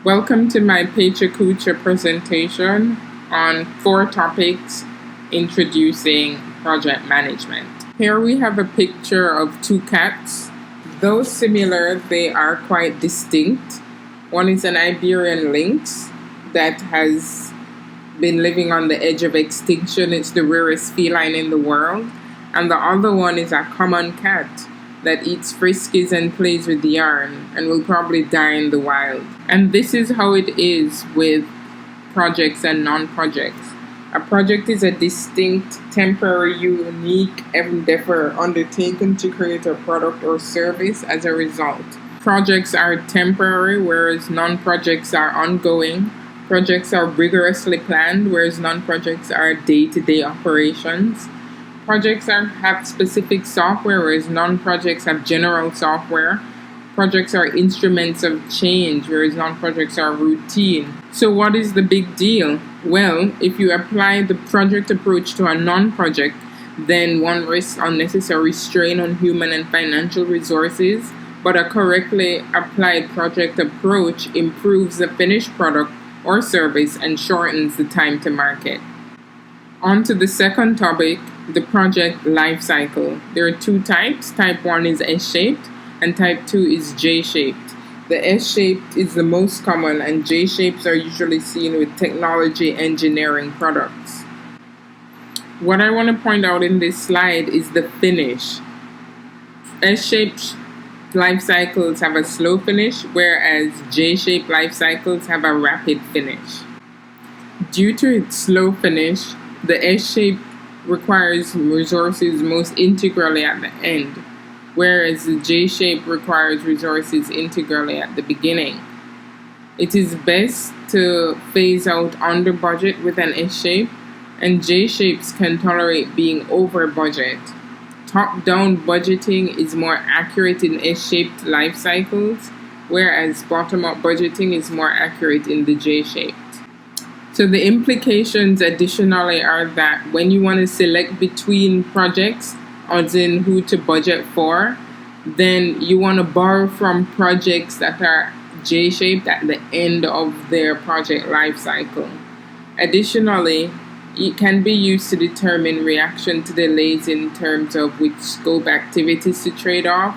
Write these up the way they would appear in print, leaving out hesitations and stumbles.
Welcome to my Pecha presentation on 4 topics introducing project management. Here we have a picture of 2 cats. Though similar, they are quite distinct. One is an Iberian lynx that has been living on the edge of extinction. It's the rarest feline in the world. And the other one is a common cat that eats friskies and plays with yarn and will probably die in the wild. And this is how it is with projects and non-projects. A project is a distinct, temporary, unique endeavor undertaken to create a product or service as a result. Projects are temporary, whereas non-projects are ongoing. Projects are rigorously planned, whereas non-projects are day-to-day operations. Projects have specific software, whereas non-projects have general software. Projects are instruments of change, whereas non-projects are routine. So what is the big deal? Well, if you apply the project approach to a non-project, then one risks unnecessary strain on human and financial resources, but a correctly applied project approach improves the finished product or service and shortens the time to market. On to the second topic, the project life cycle. There are 2 types. Type 1 is S-shaped and type 2 is J-shaped. The S-shaped is the most common and J-shapes are usually seen with technology engineering products. What I want to point out in this slide is the finish. S-shaped life cycles have a slow finish, whereas J-shaped life cycles have a rapid finish. Due to its slow finish, the S-shape requires resources most integrally at the end, whereas the J-shape requires resources integrally at the beginning. It is best to phase out under budget with an S-shape, and J-shapes can tolerate being over budget. Top-down budgeting is more accurate in S-shaped life cycles, whereas bottom-up budgeting is more accurate in the J-shape. So the implications additionally are that when you want to select between projects, as in who to budget for, then you want to borrow from projects that are J-shaped at the end of their project life cycle. Additionally, it can be used to determine reaction to delays in terms of which scope activities to trade off.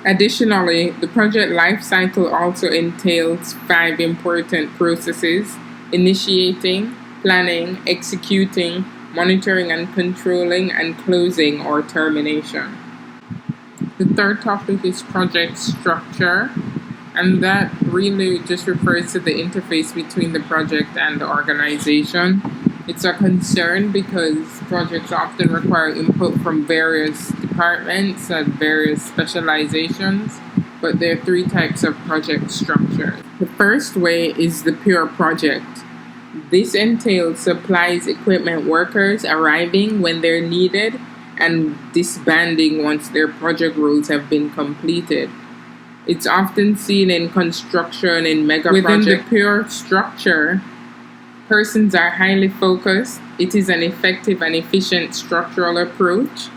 Additionally, the project life cycle also entails 5 important processes: initiating, planning, executing, monitoring and controlling, and closing or termination. The third topic is project structure, and that really just refers to the interface between the project and the organization. It's a concern because projects often require input from various departments and various specializations, but there are 3 types of project structure. The first way is the pure project. This entails supplies, equipment, workers arriving when they're needed and disbanding once their project roles have been completed. It's often seen in construction in mega projects. Within the pure structure, persons are highly focused. It is an effective and efficient structural approach.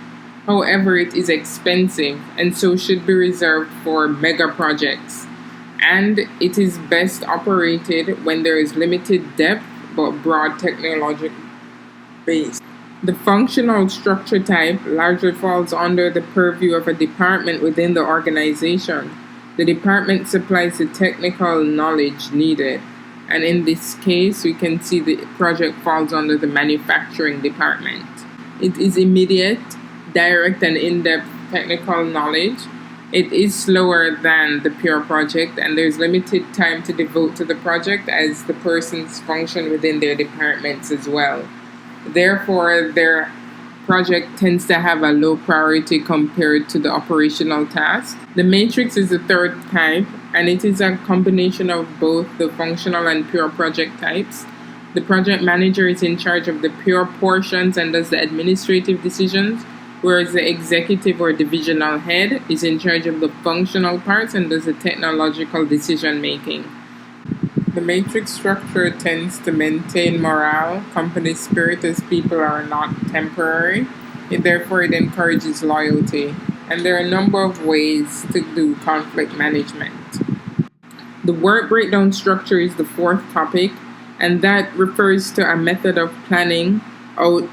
However, it is expensive and so should be reserved for mega projects. And it is best operated when there is limited depth but broad technological base. The functional structure type largely falls under the purview of a department within the organization. The department supplies the technical knowledge needed, and in this case, we can see the project falls under the manufacturing department. It is immediate, direct, and in-depth technical knowledge. It is slower than the pure project, and there's limited time to devote to the project as the persons function within their departments as well. Therefore, their project tends to have a low priority compared to the operational task. The matrix is the third type, and it is a combination of both the functional and pure project types. The project manager is in charge of the pure portions and does the administrative decisions, whereas the executive or divisional head is in charge of the functional parts and does the technological decision making. The matrix structure tends to maintain morale, company spirit, as people are not temporary. Therefore, it encourages loyalty. And there are a number of ways to do conflict management. The work breakdown structure is the fourth topic, and that refers to a method of planning out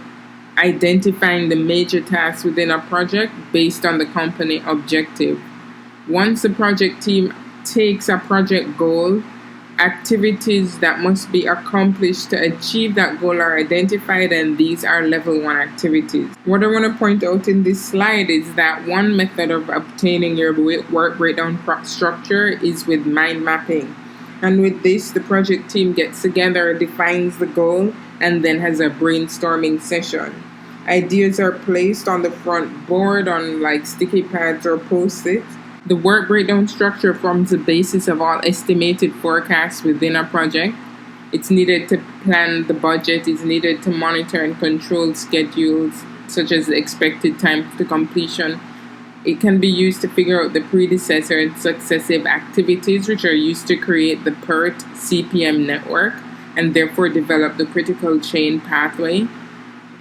identifying the major tasks within a project based on the company objective. Once the project team takes a project goal, activities that must be accomplished to achieve that goal are identified, and these are level 1 activities. What I want to point out in this slide is that one method of obtaining your work breakdown structure is with mind mapping. And with this, the project team gets together, defines the goal, and then has a brainstorming session. Ideas are placed on the front board on like sticky pads or post-its. The work breakdown structure forms the basis of all estimated forecasts within a project. It's needed to plan the budget, it's needed to monitor and control schedules, such as the expected time to completion. It can be used to figure out the predecessor and successive activities, which are used to create the PERT CPM network and therefore develop the critical chain pathway.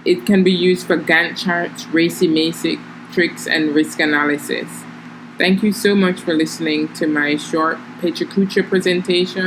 It can be used for Gantt charts, RACI matrix, and risk analysis. Thank you so much for listening to my short PetroCucha presentation.